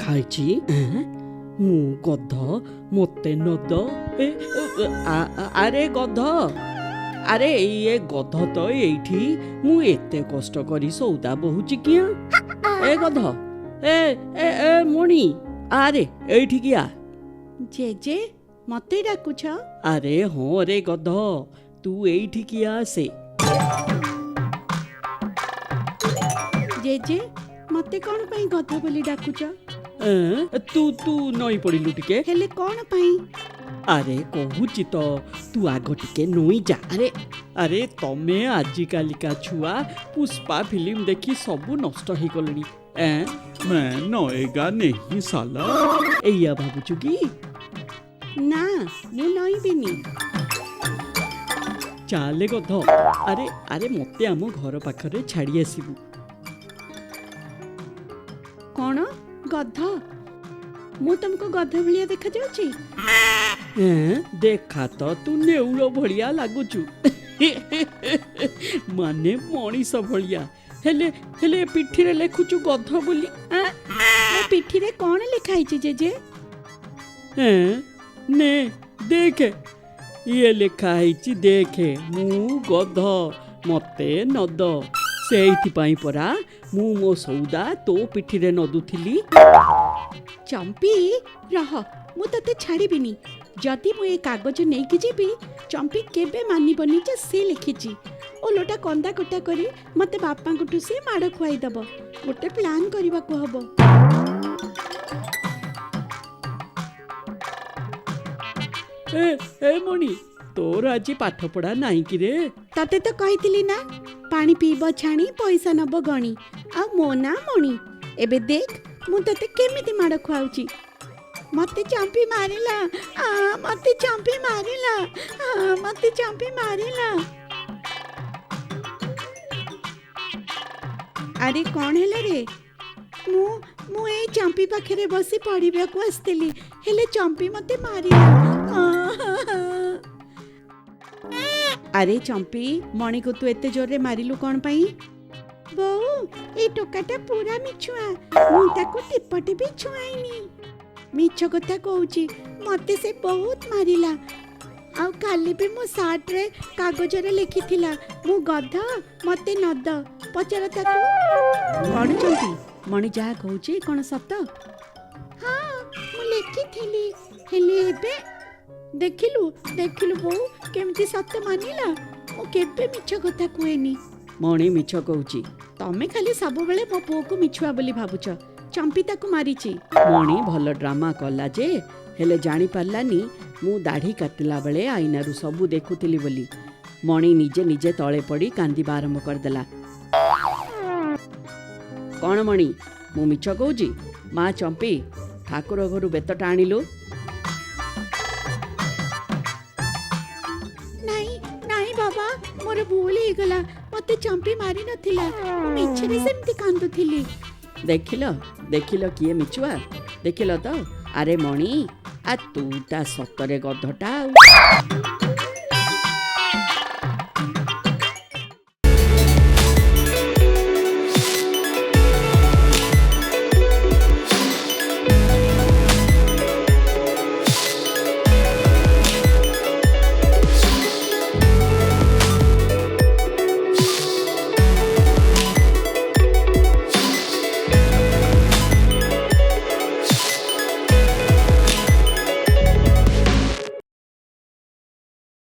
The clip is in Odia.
ଲେଖାହେଇଛି ମୁଁ ଗଧ ମୋତେ ନଦ ଆରେ ଗଧ ଆରେ ଏ ଗଧ ତ ଏଇଠି ମୁଁ ଏତେ କଷ୍ଟ କରି ସଉଦା ବହୁଛି କିଆ ଏ ଗଧ ଏ ଏ ଏ ମଣି ଆରେ ଏଇଠିକି ଆ ଜେଜେ ମତେ ଡାକୁଛ ଆରେ ହଁ ରେ ଗଧ ତୁ ଏଇଠିକି ଆସେ ଜେଜେ ମତେ କଣ ପାଇଁ ଗଧ ବୋଲି ଡାକୁଛ ତୁ ତୁ ନଈ ପଡ଼ିଲୁ ଟିକେ ହେଲେ କଣ ପାଇଁ ଆରେ କହୁଛି ତ ତୁ ଆଗ ଟିକେ ନଈ ଯା ଆରେ ଆରେ ତମେ ଆଜିକାଲିକା ଛୁଆ ପୁଷ୍ପା ଫିଲ୍ମ ଦେଖି ସବୁ ନଷ୍ଟ ହେଇଗଲେଣି मैं नएगा नहीं साला। ଏଇଆ ଭାବୁଛୁ କି ନା ମୁଁ ନଈବିନି ଚାଲେ ଗଧ ଆରେ ଆରେ ମତେ ଆମ ଘର ପାଖରେ ଛାଡ଼ି ଆସିବୁ କଣ ଗଧ ମୁଁ ତମକୁ ଗଧ ଭଳିଆ ଦେଖାଯାଉଛି ଦେଖା ତ ତୁ ନେଉଳ ଭଳିଆ ଲାଗୁଛୁ ମାନେ ମଣିଷ ଭଳିଆ ହେଲେ ହେଲେ ପିଠିରେ ଲେଖୁଛୁ ଗଧ ବୋଲି ମୋ ପିଠିରେ କଣ ଲେଖା ହେଇଛି ଜେଜେ ନେ ଦେଖେ ଇଏ ଲେଖା ହେଇଛି ଦେଖେ ମୁଁ ଗଧ ମତେ ନଦ ସେଇଥିପାଇଁ ପରା ମୁଁ ମୋ ସଉଦା ତୋ ପିଠିରେ ନଦୁଥିଲି ଚମ୍ପି ରହ ମୁଁ ତତେ ଛାଡ଼ିବିନି ଯଦି ମୁଁ ଏ କାଗଜ ନେଇକି ଯିବି ଚମ୍ପି କେବେ ମାନିବନି ଯେ ସେ ଲେଖିଛି ଓଲଟା କନ୍ଦା କଟା କରି ମତେ ବାପାଙ୍କଠୁ ସେ ମାଡ଼ ଖୁଆଇଦବ ଗୋଟେ ପ୍ଲାନ୍ କରିବାକୁ ହବ ଏ ମଣି ତୋର ଆଜି ପାଠ ପଢା ନାହିଁ କି ରେ ତତେ ତ କହିଥିଲି ନା ପାଣି ପିଇବ ଛାଣି ପଇସା ନବ ଗଣି ଆଉ ମୋ ନା ମଣି ଏବେ ଦେଖ ମୁଁ ତତେ କେମିତି ମାଡ଼ ଖୁଆଉଛି ମତେ ଚମ୍ପି ମାରିଲା ମତେ ଚମ୍ପି ମାରିଲା ମତେ ଚମ୍ପି ମାରିଲା ଆରେ କଣ ହେଲା ରେ ମୁଁ ଏଇ ଚମ୍ପି ପାଖରେ ବସି ପଢିବାକୁ ଆସିଥିଲି ହେଲେ ଚମ୍ପି ମତେ ମାରିଲା ଆରେ ଚମ୍ପି ମଣିକୁ ତୁ ଏତେ ଜୋରରେ ମାରିଲୁ କଣ ପାଇଁ ବୋଉ ଏଇ ଟୋକାଟା ପୁରା ମିଛୁଆ ମୁଁ ତାକୁ ଟିପଟେ ବି ଛୁଆଇନି ମିଛ କଥା କହୁଛି ମତେ ସେ ବହୁତ ମାରିଲା ଆଉ କାଲି ବି ମୋ ସାର୍ଟରେ କାଗଜରେ ଲେଖିଥିଲା ମୁଁ ଗଧ ମତେ ନଦ ପଚାର ତାକୁ ପଢୁଛନ୍ତି ମଣି ଯାହା କହୁଛି କଣ ସତ ହଁ ମୁଁ ଲେଖିଥିଲି ହେଲେ ଏବେ ଦେଖିଲୁ ଦେଖିଲୁ ବୋଉ କେମିତି ସତ ମାନିଲା ମୁଁ କେବେ ମିଛ କଥା କୁହେନି ମଣି ମିଛ କହୁଛି ତମେ ଖାଲି ସବୁବେଳେ ମୋ ପୁଅକୁ ମିଛୁଆ ବୋଲି ଭାବୁଛ ଚମ୍ପି ତାକୁ ମାରିଛି ମଣି ଭଲ ଡ୍ରାମା କଲା ଯେ ହେଲେ ଜାଣିପାରିଲାନି ମୁଁ ଦାଢ଼ି କାଟିଲା ବେଳେ ଆଇନାରୁ ସବୁ ଦେଖୁଥିଲି ବୋଲି ମଣି ନିଜେ ନିଜେ ତଳେ ପଡ଼ି କାନ୍ଦିବା ଆରମ୍ଭ କରିଦେଲା କଣ ମଣି ମୁଁ ମିଛ କହୁଛି ମା ଚମ୍ପି ଠାକୁର ଘରୁ ବେତଟା ଆଣିଲୁ ନାଇଁ ବାବା ମୋର ଭୁଲ ହେଇଗଲା ମତେ ଚମ୍ପି ମାରି ନଥିଲା ମୁଁ ମିଛରେ ସେମିତି କାନ୍ଦୁଥିଲି ଦେଖିଲ କିଏ ମିଛୁଆ ଦେଖିଲ ତ ଆରେ ମଣି ତୁ ତା ସତରେ ଗଧଟା ଆଉ